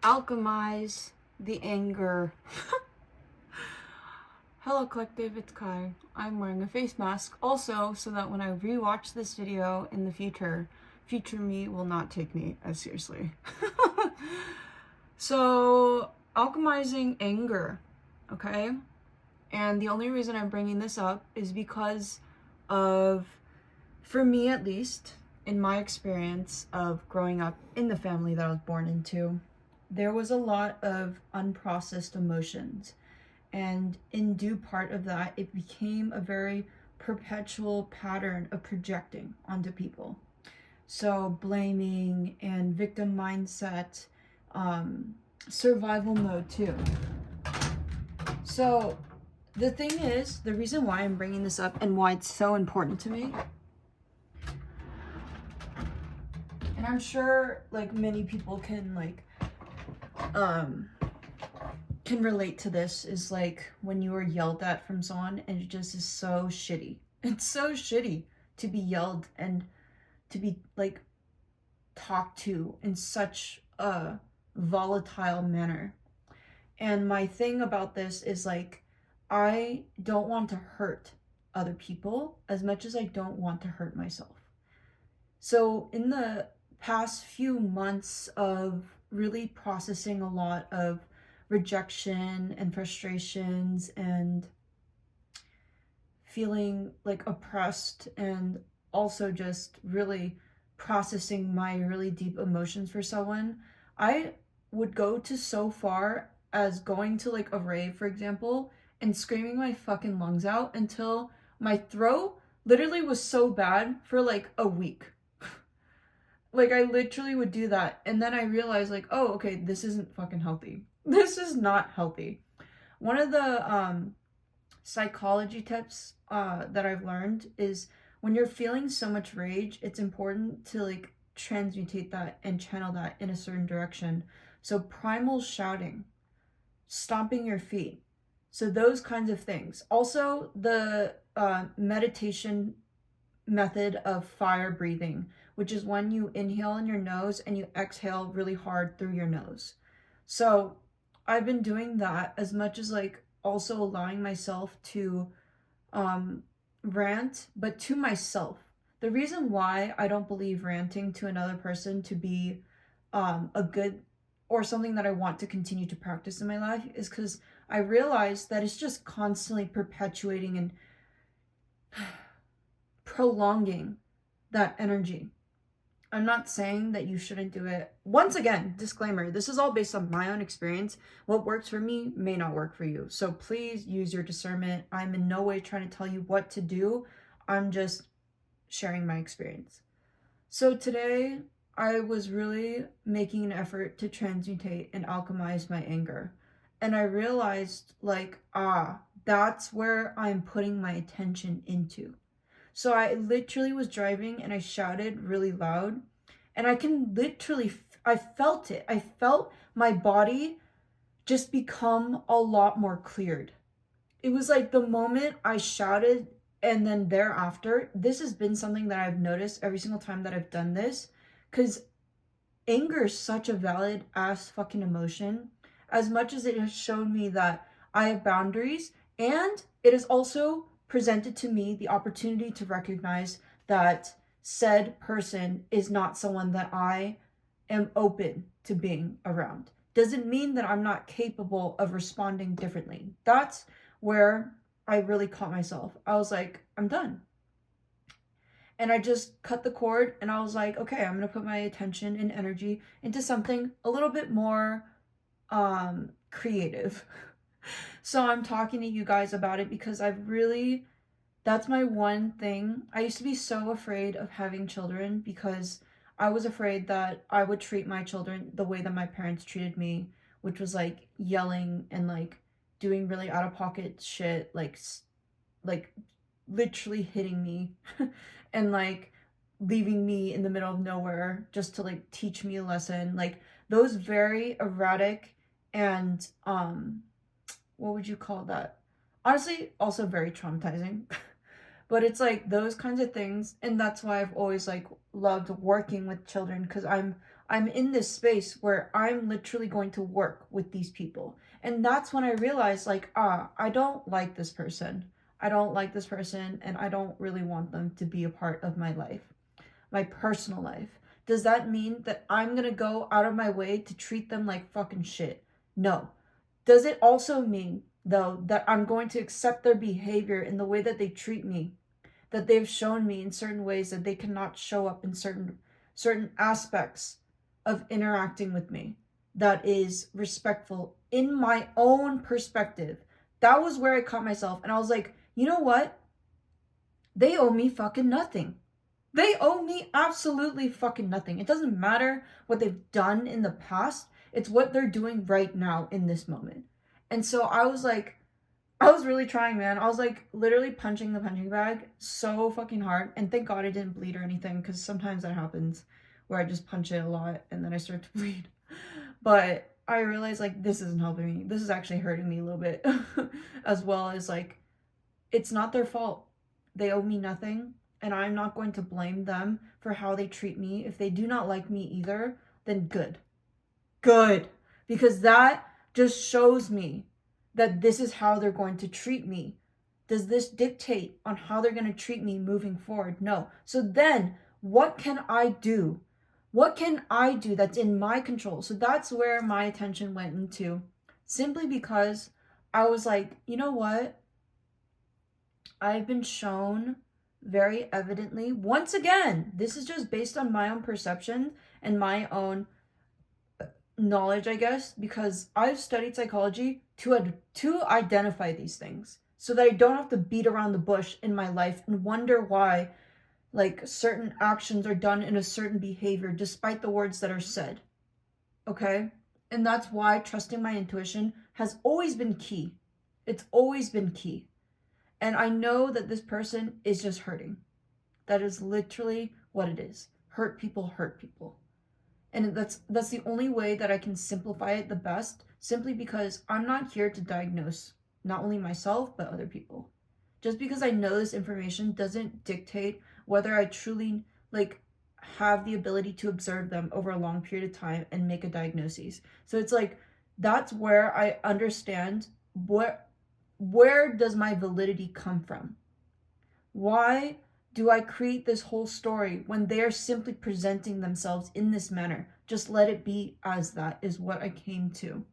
Alchemize the anger. Hello collective, it's Kai. I'm wearing a face mask also so that when I rewatch this video in the future me will not take me as seriously. So, alchemizing anger, okay? And the only reason I'm bringing this up is because of, for me at least, in my experience of growing up in the family that I was born into, there was a lot of unprocessed emotions. And in due part of that, it became a very perpetual pattern of projecting onto people. So blaming and victim mindset, survival mode too. So the thing is, the reason why I'm bringing this up and why it's so important to me, and I'm sure like many people can can relate to this, is like when you were yelled at from someone and it just is so shitty. It's so shitty to be yelled and to be like talked to in such a volatile manner. And my thing about this is like, I don't want to hurt other people as much as I don't want to hurt myself. So in the past few months of really processing a lot of rejection and frustrations and feeling like oppressed, and also just really processing my really deep emotions for someone, I would go to so far as going to like a rave, for example, and screaming my fucking lungs out until my throat literally was so bad for like a week. Like I literally would do that, and then I realized like, oh, okay, this isn't fucking healthy. This is not healthy. One of the psychology tips that I've learned is when you're feeling so much rage, it's important to like transmutate that and channel that in a certain direction. So primal shouting, stomping your feet, so those kinds of things. Also the meditation method of fire breathing, which is when you inhale in your nose and you exhale really hard through your nose. So I've been doing that, as much as like also allowing myself to rant, but to myself. The reason why I don't believe ranting to another person to be a good or something that I want to continue to practice in my life is because I realize that it's just constantly perpetuating and prolonging that energy. I'm not saying that you shouldn't do it. Once again, disclaimer, this is all based on my own experience. What works for me may not work for you. So please use your discernment. I'm in no way trying to tell you what to do. I'm just sharing my experience. So today, I was really making an effort to transmutate and alchemize my anger. And I realized like, that's where I'm putting my attention into. So I literally was driving and I shouted really loud, and I can literally, I felt it. I felt my body just become a lot more cleared. It was like the moment I shouted, and then thereafter, this has been something that I've noticed every single time that I've done this, because anger is such a valid ass fucking emotion, as much as it has shown me that I have boundaries, and it has also presented to me the opportunity to recognize that said person is not someone that I am open to being around. Doesn't mean that I'm not capable of responding differently. That's where I really caught myself. I was like, I'm done. And I just cut the cord, and I was like, okay, I'm gonna put my attention and energy into something a little bit more creative. So I'm talking to you guys about it because that's my one thing. I used to be so afraid of having children because I was afraid that I would treat my children the way that my parents treated me, which was like yelling and like doing really out of pocket shit, like literally hitting me and like leaving me in the middle of nowhere just to like teach me a lesson. Like those very erratic and what would you call that? Honestly, also very traumatizing. But it's like those kinds of things, and that's why I've always like loved working with children, because I'm I'm in this space where I'm literally going to work with these people. And that's when I realized, like, I don't like this person. I don't like this person, and I don't really want them to be a part of my life, my personal life. Does that mean that I'm gonna go out of my way to treat them like fucking shit? No. Does it also mean, though, that I'm going to accept their behavior in the way that they treat me, that they've shown me in certain ways that they cannot show up in certain aspects of interacting with me that is respectful in my own perspective? That was where I caught myself, and I was like, you know what? They owe me fucking nothing. They owe me absolutely fucking nothing. It doesn't matter what they've done in the past. It's what they're doing right now in this moment. And so I was like, I was really trying, man. I was like literally punching the punching bag so fucking hard. And thank God I didn't bleed or anything, because sometimes that happens where I just punch it a lot and then I start to bleed. But I realized, like, this isn't helping me. This is actually hurting me a little bit. As well as, like, it's not their fault. They owe me nothing, and I'm not going to blame them for how they treat me. If they do not like me either, then good. Good. Because that just shows me that this is how they're going to treat me. Does this dictate on how they're going to treat me moving forward? No. So then, what can I do? What can I do that's in my control? So that's where my attention went into. Simply because I was like, you know what? I've been shown very evidently, once again, this is just based on my own perception and my own knowledge, I guess, because I've studied psychology to identify these things so that I don't have to beat around the bush in my life and wonder why, like, certain actions are done in a certain behavior despite the words that are said. Okay? And that's why trusting my intuition has always been key. It's always been key. And I know that this person is just hurting. That is literally what it is. Hurt people hurt people. And that's the only way that I can simplify it the best, simply because I'm not here to diagnose not only myself but other people. Just because I know this information doesn't dictate whether I truly, like, have the ability to observe them over a long period of time and make a diagnosis. So it's like, that's where I understand where does my validity come from? Why do I create this whole story when they are simply presenting themselves in this manner? Just let it be as that is what I came to.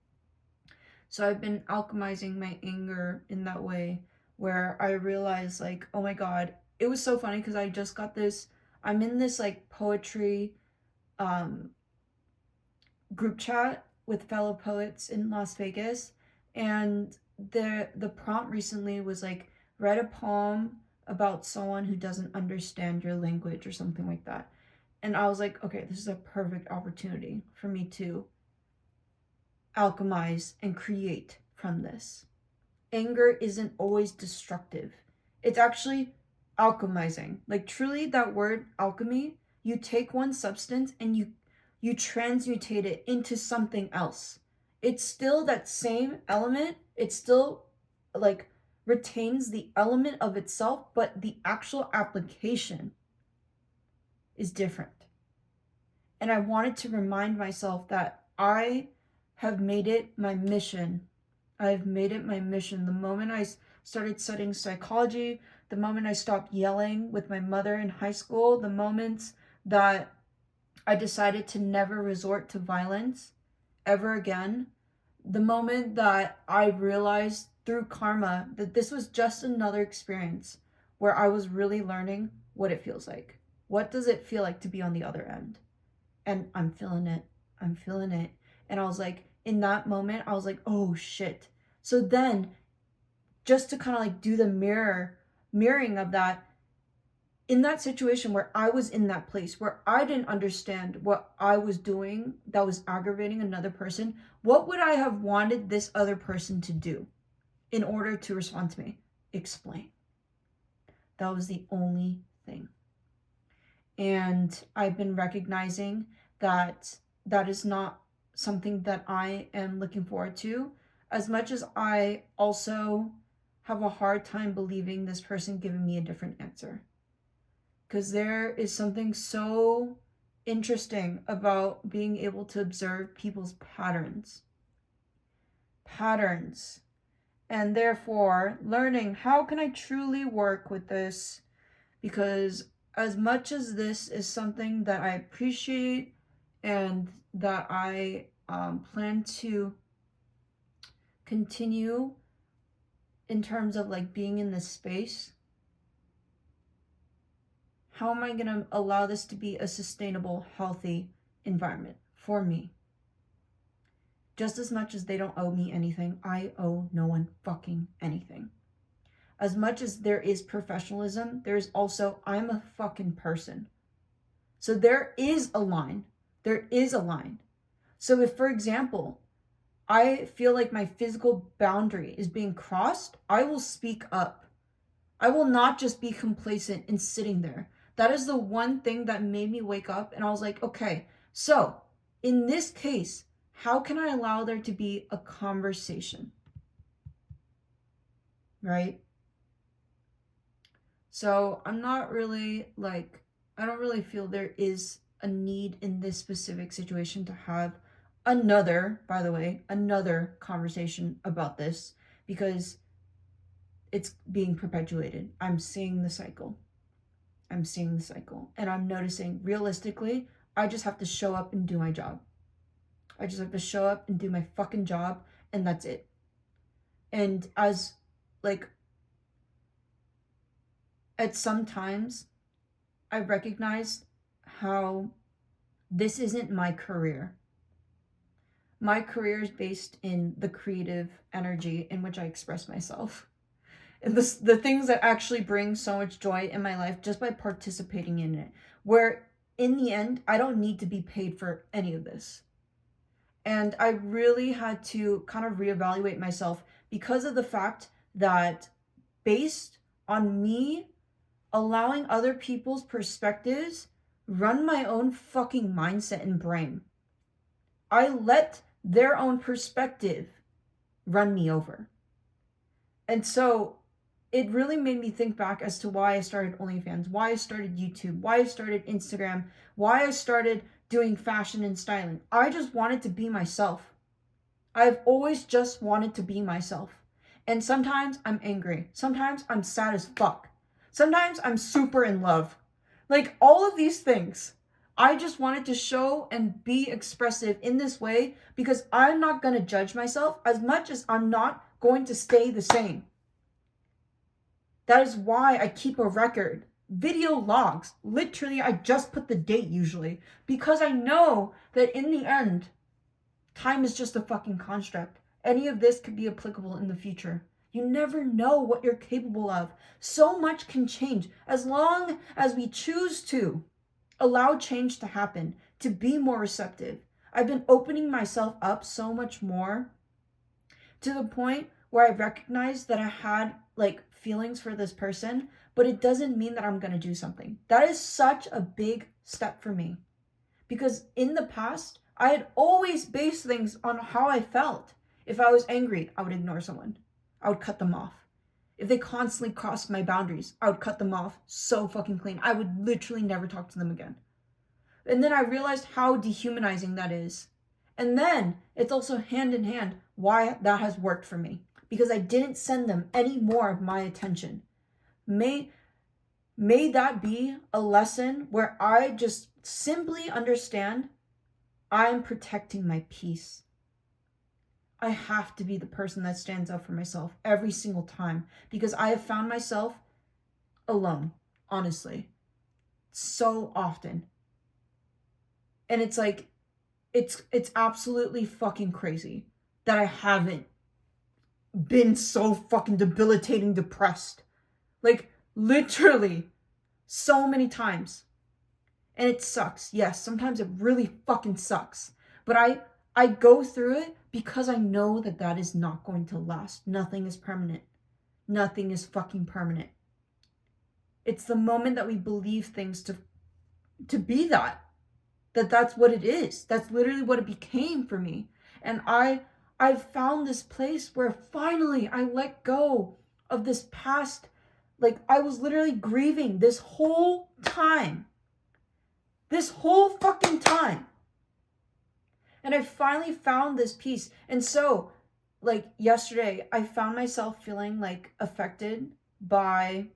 So I've been alchemizing my anger in that way, where I realized, like, oh my God, it was so funny because I just got this, I'm in this like poetry group chat with fellow poets in Las Vegas, and the prompt recently was like, write a poem about someone who doesn't understand your language or something like that. And I was like, okay, this is a perfect opportunity for me to alchemize and create from this. Anger isn't always destructive. It's actually alchemizing. Like, truly, that word alchemy, you take one substance and you transmutate it into something else. It's still that same element. It still, like, retains the element of itself, but the actual application is different. And I wanted to remind myself that I have made it my mission. I've made it my mission. The moment I started studying psychology, the moment I stopped yelling with my mother in high school, the moments that I decided to never resort to violence ever again, the moment that I realized through karma that this was just another experience where I was really learning what it feels like. What does it feel like to be on the other end? And I'm feeling it. I'm feeling it. And I was like, in that moment, I was like, oh shit. So then, just to kind of like do the mirroring of that, in that situation where I was in that place where I didn't understand what I was doing that was aggravating another person, what would I have wanted this other person to do in order to respond to me? Explain. That was the only thing. And I've been recognizing that that is not something that I am looking forward to, as much as I also have a hard time believing this person giving me a different answer. Because there is something so interesting about being able to observe people's patterns, and therefore learning how can I truly work with this, because as much as this is something that I appreciate and that I plan to continue in terms of like being in this space, how am I going to allow this to be a sustainable, healthy environment for me? Just as much as they don't owe me anything, I owe no one fucking anything. As much as there is professionalism, there is also, I'm a fucking person. So there is a line. There is a line. So if, for example, I feel like my physical boundary is being crossed, I will speak up. I will not just be complacent and sitting there. That is the one thing that made me wake up, and I was like, okay, so in this case, how can I allow there to be a conversation? Right? So I'm not really like, I don't really feel there is a need in this specific situation to have another, by the way, another conversation about this, because it's being perpetuated. I'm seeing the cycle. And I'm noticing realistically, I just have to show up and do my job. I just have to show up and do my fucking job, and that's it. And as like, at some times, I recognize how this isn't my career. My career is based in the creative energy in which I express myself. And the things that actually bring so much joy in my life just by participating in it. Where in the end, I don't need to be paid for any of this. And I really had to kind of reevaluate myself because of the fact that based on me allowing other people's perspectives run my own fucking mindset and brain. I let their own perspective run me over. And so it really made me think back as to why I started OnlyFans, why I started YouTube, why I started Instagram, why I started doing fashion and styling. I just wanted to be myself. I've always just wanted to be myself. And sometimes I'm angry. Sometimes I'm sad as fuck. Sometimes I'm super in love. Like all of these things. I just wanted to show and be expressive in this way because I'm not going to judge myself as much as I'm not going to stay the same. That is why I keep a record. Video logs. Literally, I just put the date usually because I know that in the end, time is just a fucking construct. Any of this could be applicable in the future. You never know what you're capable of. So much can change as long as we choose to allow change to happen, to be more receptive. I've been opening myself up so much more to the point where I recognize that I had like feelings for this person, but it doesn't mean that I'm going to do something. That is such a big step for me because in the past, I had always based things on how I felt. If I was angry, I would ignore someone. I would cut them off. If they constantly crossed my boundaries, I would cut them off so fucking clean. I would literally never talk to them again. And then I realized how dehumanizing that is. And then it's also hand in hand why that has worked for me. Because I didn't send them any more of my attention. May that be a lesson where I just simply understand I'm protecting my peace. I have to be the person that stands up for myself every single time because I have found myself alone, honestly, so often. And it's like, it's absolutely fucking crazy that I haven't been so fucking debilitating depressed. Like, literally, so many times. And it sucks. Yes, sometimes it really fucking sucks. But I go through it because I know that that is not going to last. Nothing is permanent. Nothing is fucking permanent. It's the moment that we believe things to be that's what it is. That's literally what it became for me. And I've found this place where finally I let go of this past. Like I was literally grieving this whole time. this whole fucking time. And I finally found this peace. And so, like yesterday, I found myself feeling like affected by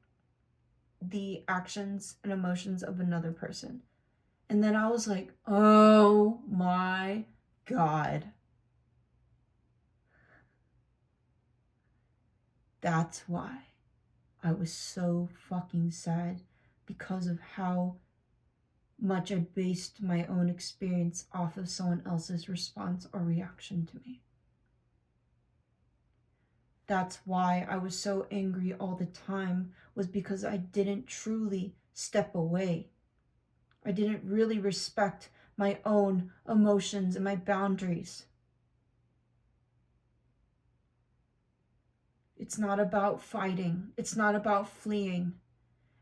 the actions and emotions of another person. And then I was like, oh my God. That's why I was so fucking sad, because of how much I based my own experience off of someone else's response or reaction to me. That's why I was so angry all the time, was because I didn't truly step away. I didn't really respect my own emotions and my boundaries. It's not about fighting. It's not about fleeing.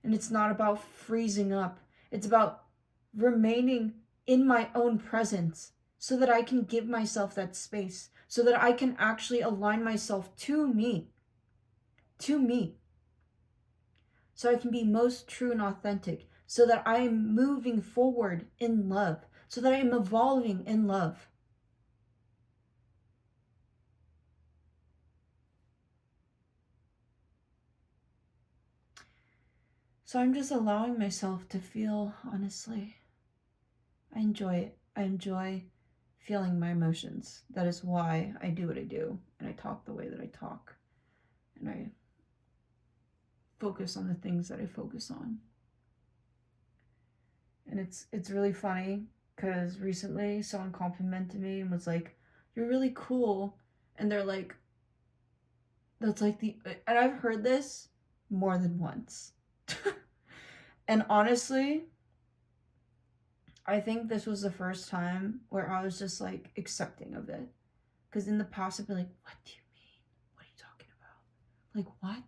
And it's not about freezing up. It's about remaining in my own presence so that I can give myself that space, so that I can actually align myself to me, so I can be most true and authentic, so that I am moving forward in love, so that I am evolving in love. So I'm just allowing myself to feel, honestly. I enjoy it. I enjoy feeling my emotions. That is why I do what I do, and I talk the way that I talk, and I focus on the things that I focus on. And it's really funny, because recently someone complimented me and was like, "You're really cool," and they're like, "That's like the," and I've heard this more than once. And honestly, I think this was the first time where I was just like accepting of it. Because in the past, I'd be like, what do you mean? What are you talking about? Like, what?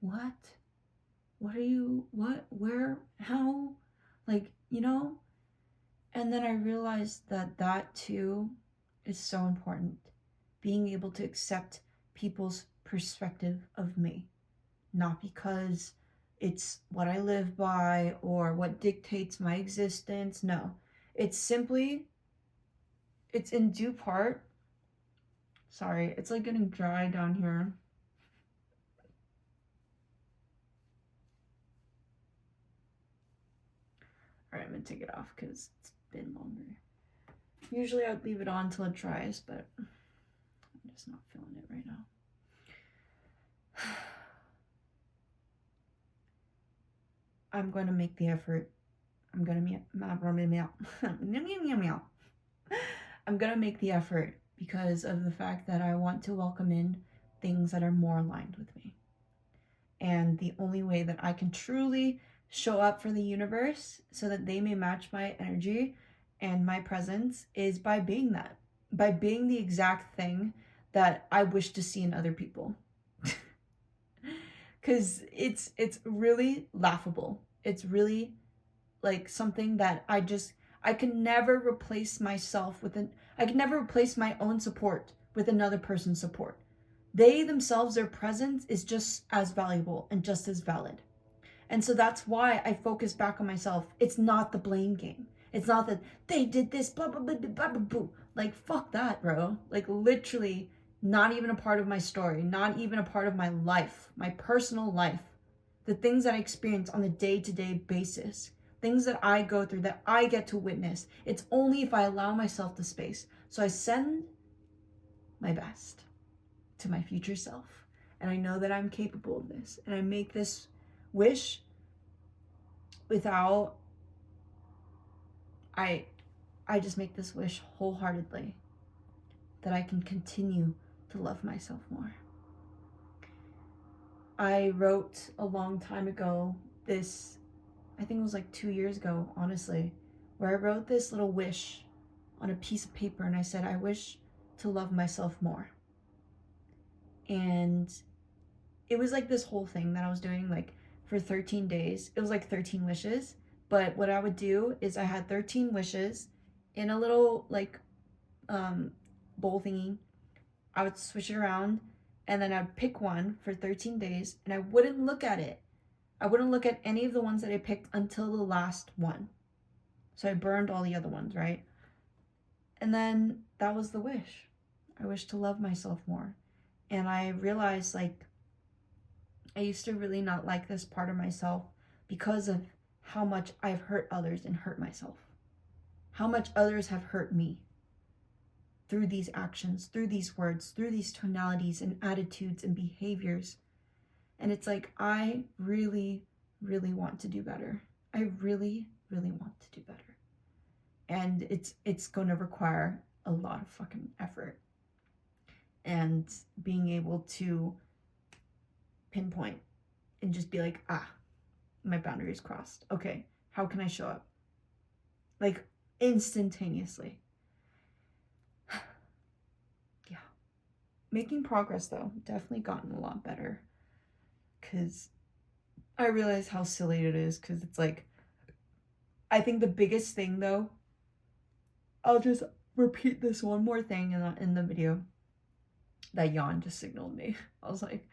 What? What are you, what? Where? How? Like, you know? And then I realized that that too is so important. Being able to accept people's perspective of me. Not because it's what I live by or what dictates my existence. No, it's simply, it's in due part. Sorry, it's like getting dry down here. All right, I'm gonna take it off because it's been longer. Usually I'd leave it on until it dries, but I'm just not feeling it right now. I'm going to make the effort. I'm going to make the effort, because of the fact that I want to welcome in things that are more aligned with me. And the only way that I can truly show up for the universe so that they may match my energy and my presence is by being that, by being the exact thing that I wish to see in other people. Because it's really laughable. It's really like something that I can never replace myself with I can never replace my own support with another person's support. They themselves, their presence is just as valuable and just as valid. And so that's why I focus back on myself. It's not the blame game. It's not that they did this, blah, blah, blah, blah, blah, blah. Like, fuck that, bro. Like, literally, not even a part of my story, not even a part of my life, my personal life. The things that I experience on a day-to-day basis, things that I go through, that I get to witness. It's only if I allow myself the space. So I send my best to my future self. And I know that I'm capable of this. And I make this wish without, I just make this wish wholeheartedly, that I can continue to love myself more. I wrote a long time ago this, I think it was like 2 years ago, honestly, where I wrote this little wish on a piece of paper, and I said, I wish to love myself more. And it was like this whole thing that I was doing like for 13 days. It was like 13 wishes. But what I would do is I had 13 wishes in a little like bowl thingy. I would switch it around, and then I'd pick one for 13 days, and I wouldn't look at it. I wouldn't look at any of the ones that I picked until the last one. So I burned all the other ones, right? And then that was the wish. I wish to love myself more. And I realized, like, I used to really not like this part of myself because of how much I've hurt others and hurt myself. How much others have hurt me through these actions, through these words, through these tonalities and attitudes and behaviors. And it's like, I really, really want to do better. I really, really want to do better. And it's going to require a lot of fucking effort. And being able to pinpoint and just be like, my boundary is crossed. Okay, how can I show up? Like, instantaneously. Yeah. Making progress, though. Definitely gotten a lot better. Because I realize how silly it is. Because it's like, I think the biggest thing, though, I'll just repeat this one more thing in the video that Jan just signaled me. I was like,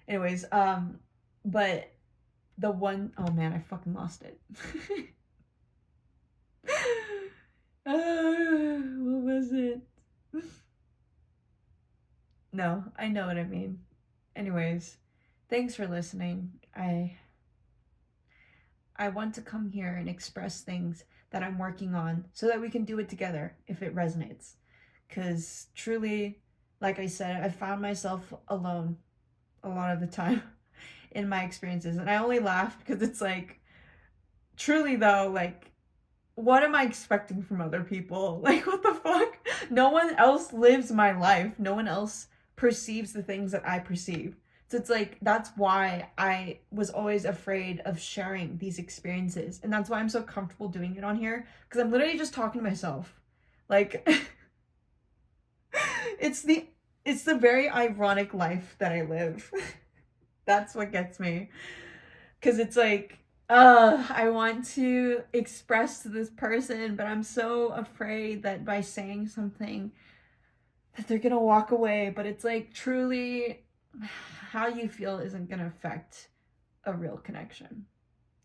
anyways, but the one, oh man, I fucking lost it. What was it? No, I know what I mean. Anyways, thanks for listening. I want to come here and express things that I'm working on so that we can do it together if it resonates. Because truly, like I said, I found myself alone a lot of the time in my experiences. And I only laugh because it's like, truly though, like, what am I expecting from other people? Like, what the fuck? No one else lives my life. No one else perceives the things that I perceive. So it's like, that's why I was always afraid of sharing these experiences. And that's why I'm so comfortable doing it on here. Because I'm literally just talking to myself. Like, it's the very ironic life that I live. That's what gets me. Because it's like, I want to express to this person, but I'm so afraid that by saying something that they're gonna walk away. But it's like, truly, how you feel isn't gonna affect a real connection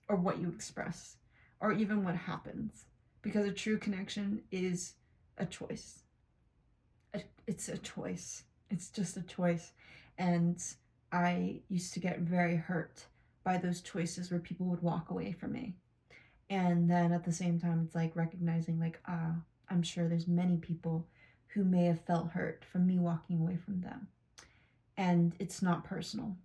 or what you express or even what happens, because a true connection is a choice. It's a choice. It's just a choice. And I used to get very hurt by those choices where people would walk away from me. And then at the same time, it's like recognizing, like, I'm sure there's many people who may have felt hurt from me walking away from them. And it's not personal.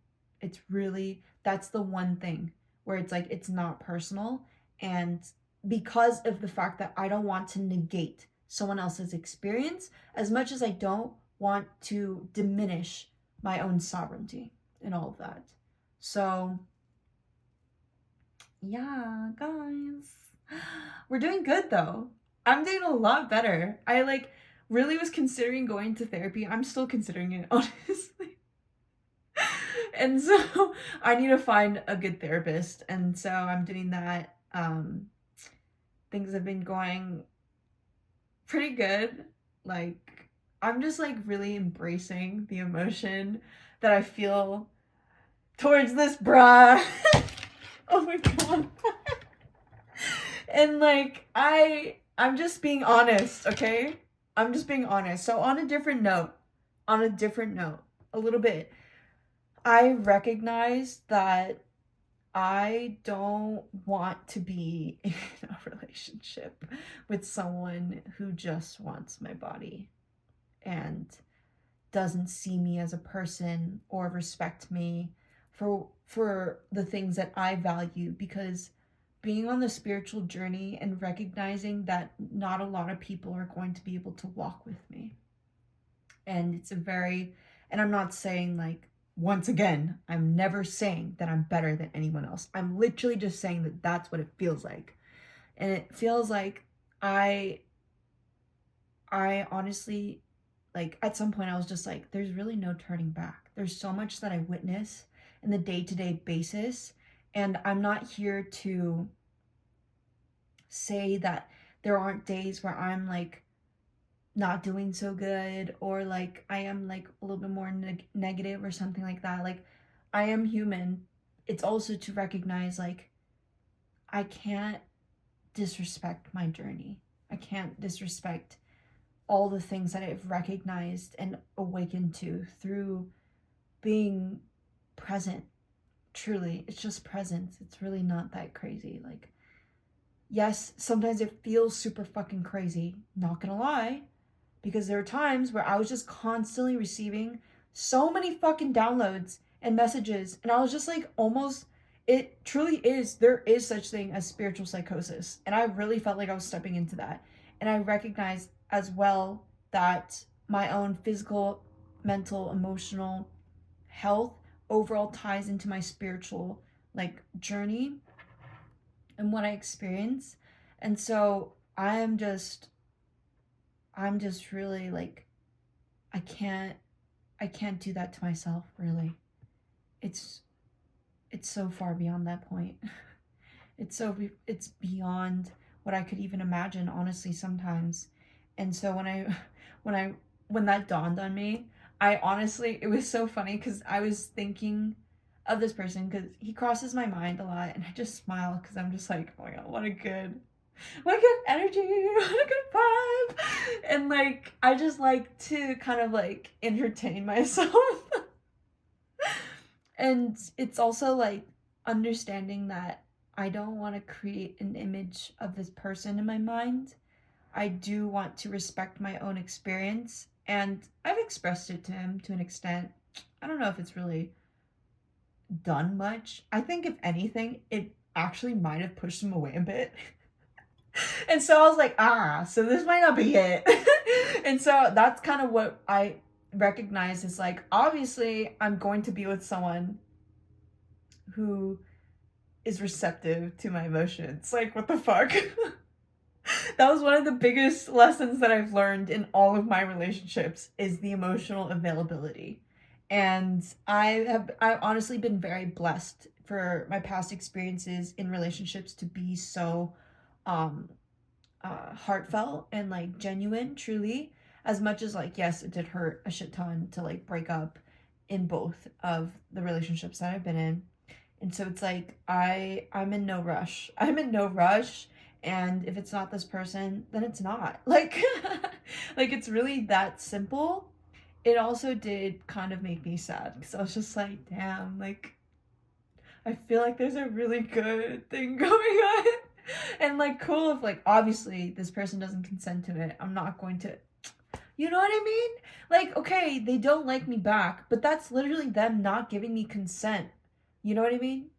It's really, that's the one thing where it's like, it's not personal. And because of the fact that I don't want to negate someone else's experience, as much as I don't want to diminish my own sovereignty and all of that. So yeah, guys, we're doing good though. I'm doing a lot better. I like really was considering going to therapy. I'm still considering it, honestly. And so I need to find a good therapist. And so I'm doing that. Things have been going pretty good. Like, I'm just like really embracing the emotion that I feel towards this bra. Oh my god. And like, I'm just being honest, okay? I'm just being honest. So on a different note, a little bit, I recognize that I don't want to be in a relationship with someone who just wants my body and doesn't see me as a person or respect me for the things that I value, because being on the spiritual journey and recognizing that not a lot of people are going to be able to walk with me. And it's a very, and I'm not saying like, once again, I'm never saying that I'm better than anyone else. I'm literally just saying that that's what it feels like. And it feels like I honestly, like, at some point I was just like, there's really no turning back. There's so much that I witness in the day-to-day basis. And I'm not here to say that there aren't days where I'm like not doing so good, or like I am like a little bit more negative or something like that. Like, I am human. It's also to recognize like I can't disrespect my journey. I can't disrespect all the things that I've recognized and awakened to through being present. Truly, it's just presence. It's really not that crazy. Like, yes, sometimes it feels super fucking crazy, not gonna lie, because there are times where I was just constantly receiving so many fucking downloads and messages, and I was just like, almost, it truly is, there is such thing as spiritual psychosis, and I really felt like I was stepping into that. And I recognized as well that my own physical, mental, emotional health overall ties into my spiritual like journey and what I experience. And so I'm just really like, I can't do that to myself, really. It's so far beyond that point. It's beyond what I could even imagine, honestly, sometimes. And so when that dawned on me, I honestly, it was so funny because I was thinking of this person because he crosses my mind a lot, and I just smile because I'm just like, oh my god, what a good energy, what a good vibe. And like, I just like to kind of like entertain myself. And it's also like understanding that I don't want to create an image of this person in my mind. I do want to respect my own experience, and I've expressed it to him to an extent. I don't know if it's really done much. I think if anything, it actually might have pushed him away a bit. And so I was like, so this might not be it. And so that's kind of what I recognize is like, obviously, I'm going to be with someone who is receptive to my emotions. Like, what the fuck? That was one of the biggest lessons that I've learned in all of my relationships is the emotional availability. And I've honestly been very blessed for my past experiences in relationships to be so heartfelt and like genuine, truly. As much as like, yes, it did hurt a shit ton to like break up in both of the relationships that I've been in. And so it's like I'm in no rush. I'm in no rush, and if it's not this person, then it's not. Like like it's really that simple. It also did kind of make me sad because I was just like, damn, like I feel like there's a really good thing going on. And like cool if like obviously this person doesn't consent to it. I'm not going to, you know what I mean? Like, okay, they don't like me back, but that's literally them not giving me consent. You know what I mean?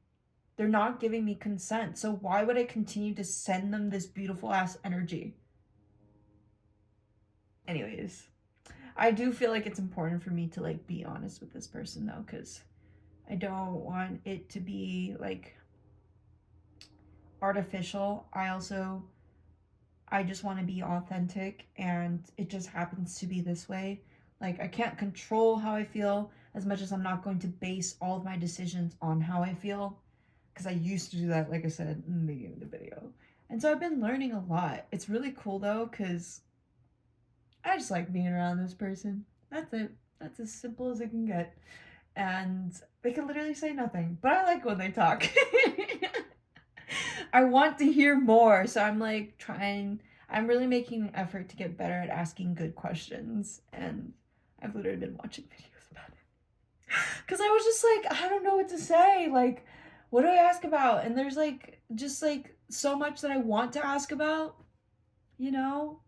They're not giving me consent. So why would I continue to send them this beautiful ass energy? Anyways, I do feel like it's important for me to like be honest with this person though, because I don't want it to be like artificial. I just want to be authentic, and it just happens to be this way. Like, I can't control how I feel as much as I'm not going to base all of my decisions on how I feel, because I used to do that, like I said in the beginning of the video. And so I've been learning a lot. It's really cool though, because I just like being around this person. That's it. That's as simple as it can get. And they can literally say nothing, but I like when they talk. I want to hear more, so I'm like I'm really making an effort to get better at asking good questions, and I've literally been watching videos about it. Cause I was just like, I don't know what to say. Like, what do I ask about? And there's like just like so much that I want to ask about, you know?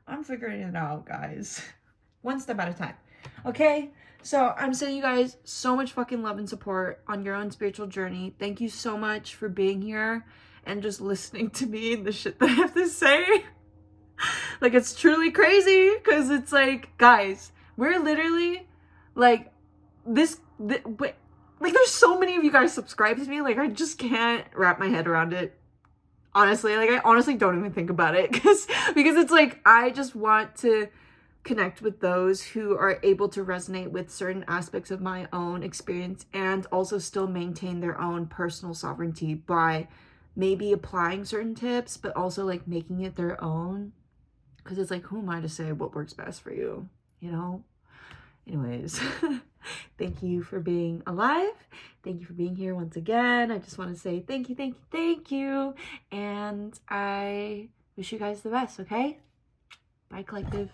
I'm figuring it out, guys. One step at a time. Okay? So I'm sending you guys so much fucking love and support on your own spiritual journey. Thank you so much for being here and just listening to me and the shit that I have to say. Like, it's truly crazy because it's like, guys, we're literally like like there's so many of you guys subscribe to me. Like, I just can't wrap my head around it. Honestly, like I honestly don't even think about it because it's like I just want to connect with those who are able to resonate with certain aspects of my own experience and also still maintain their own personal sovereignty by maybe applying certain tips, but also like making it their own. Because it's like, who am I to say what works best for you, you know? Anyways, thank you for being alive. Thank you for being here once again. I just want to say thank you, thank you, thank you. And I wish you guys the best, okay? Bye, collective.